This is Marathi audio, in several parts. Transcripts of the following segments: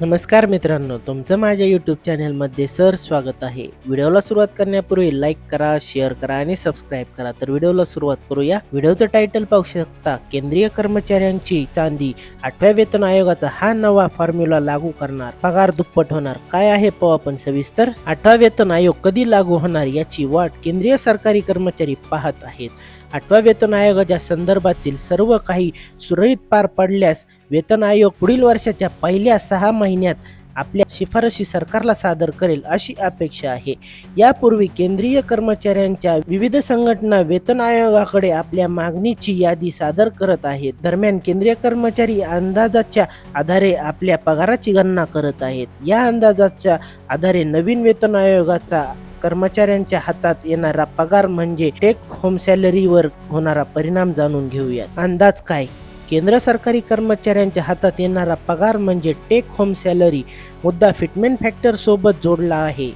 नमस्कार मित्रांनो, तुमचं माझ्या यूट्यूब चॅनलमध्ये स्वागत आहे. व्हिडिओला सुरुवात करण्यापूर्वी लाईक करा, शेअर करा आणि सबस्क्राईब करा. तर व्हिडिओला सुरुवात करूया. व्हिडिओचं टायटल पाहू शकता, केंद्रीय कर्मचाऱ्यांची चांदी. 8व्या वेतन आयोगाचा हा नवा फॉर्म्युला लागू करणार, पगार दुप्पट होणार. काय आहे पाहू आपण सविस्तर. 8वा वेतन आयोग कधी लागू होणार याची वाट केंद्रीय सरकारी कर्मचारी पाहत आहेत. 8व्या वेतन आयोगाच्या संदर्भातील सर्व काही सुरळीत पार पडल्यास वेतन आयोग पुढील वर्षाच्या पहिल्या 6 महिन्यात आपल्या शिफारशी सरकारला सादर करेल अशी अपेक्षा आहे. यापूर्वी केंद्रीय कर्मचाऱ्यांच्या विविध संघटना वेतन आयोगाकडे आपल्या मागणीची यादी सादर करत आहेत. दरम्यान केंद्रीय कर्मचारी अंदाजाच्या आधारे आपल्या पगाराची गणना करत आहेत. या अंदाजाच्या आधारे नवीन वेतन आयोगाचा कर्मचाऱ्यांच्या हातात येणारा पगार म्हणजे टेक होम सॅलरीवर होणारा परिणाम जाणून घेऊया. अंदाज काय? केंद्र सरकारी कर्मचाऱ्यांच्या हातात येणारा पगार म्हणजे टेक होम सॅलरी मुद्दा फिटमेंट फॅक्टर सोबत जोडला आहे.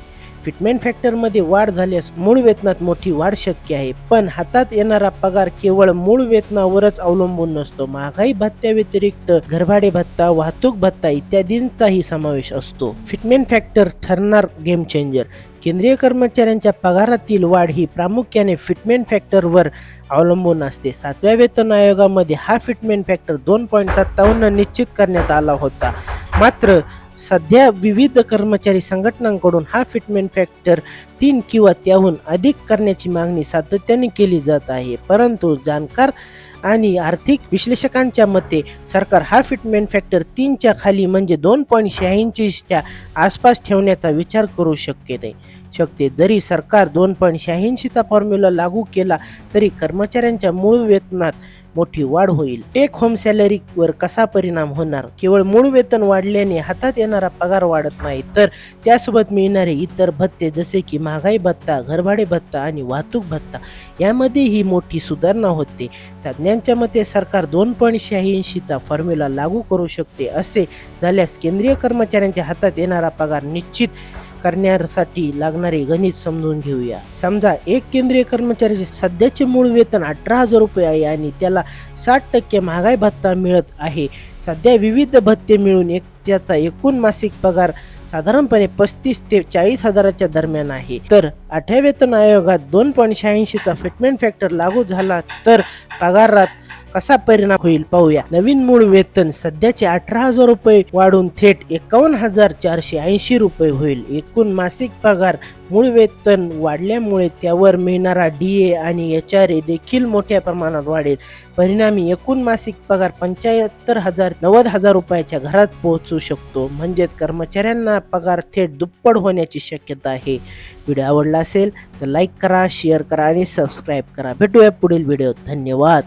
फिटमेंट फॅक्टरमध्ये वाढ झाल्यास मूळ वेतनात मोठी वाढ शक्य आहे, पण हातात येणारा पगार केवळ मूळ वेतनावरच अवलंबून नसतो. महागाई भत्त्या व्यतिरिक्त घरभाडे भत्ता, वाहतूक भत्ता इत्यादींचाही समावेश असतो. फिटमेंट फॅक्टर ठरणार गेम चेंजर. केंद्रीय कर्मचाऱ्यांच्या पगारातील वाढ ही प्रामुख्याने फिटमेंट फॅक्टरवर अवलंबून असते. 7व्या वेतन आयोगामध्ये हा फिटमेंट फॅक्टर 2.57 निश्चित करण्यात आला होता. मात्र सध्या विविध कर्मचारी संघटनांकडून हा फिटमेंट फॅक्टर 3 किंवा त्याहून अधिक करण्याची मागणी सातत्याने केली जात आहे. परंतु जाणकार आणि आर्थिक विश्लेषकांच्या मते सरकार हा फिटमेंट फॅक्टर 3च्या खाली म्हणजे 2.86च्या आसपास ठेवण्याचा विचार करू शकते. जरी सरकार 2.86चा फॉर्म्युला लागू केला तरी कर्मचाऱ्यांच्या मूळ वेतनात मोठी वाढ होईल. टेक होम सॅलरीवर कसा परिणाम होणार? केवळ मूळ वेतन वाढल्याने हातात येणारा पगार वाढत नाही, तर त्यासोबत मिळणारे इतर भत्ते जसे की महागाई भत्ता, घरभाडे भत्ता आणि वाहतूक भत्ता यामध्येही मोठी सुधारणा होते. तज्ज्ञांच्या मते सरकार 2.86चा फॉर्म्युला लागू करू शकते. असे झाल्यास केंद्रीय कर्मचाऱ्यांच्या हातात येणारा पगार निश्चित करण्यासाठी लागणारे गणित समजून घेऊया. समजा एक केंद्रीय कर्मचाऱ्याचे सध्याचे मूळ वेतन 18,000 रुपये आहे आणि त्याला 60% महागाई भत्ता मिळत आहे. सध्या विविध भत्ते मिळून त्याचा एकूण मासिक पगार साधारणपणे 35 ते 40 हजाराच्या दरम्यान आहे. तर 8व्या वेतन आयोगात 2.86चा फिटमेंट फॅक्टर लागू झाला तर पगारात कसा परिणाम होईल पाहूया. नवीन मूळ वेतन सध्याचे 18,000 रुपये वाढून थेट 51,480 रुपये होईल. एकूण मासिक पगार मूळ वेतन वाढल्यामुळे त्यावर मिळणारा DA आणि HRA देखील मोठ्या प्रमाणात वाढेल. परिणामी एकूण मासिक पगार 75,000-90,000 रुपयाच्या घरात पोहोचू शकतो. म्हणजेच कर्मचाऱ्यांना पगार थेट दुप्पट होण्याची शक्यता आहे. व्हिडिओ आवडला असेल तर लाईक करा, शेअर करा आणि सबस्क्राईब करा. भेटूया पुढील व्हिडिओत. धन्यवाद.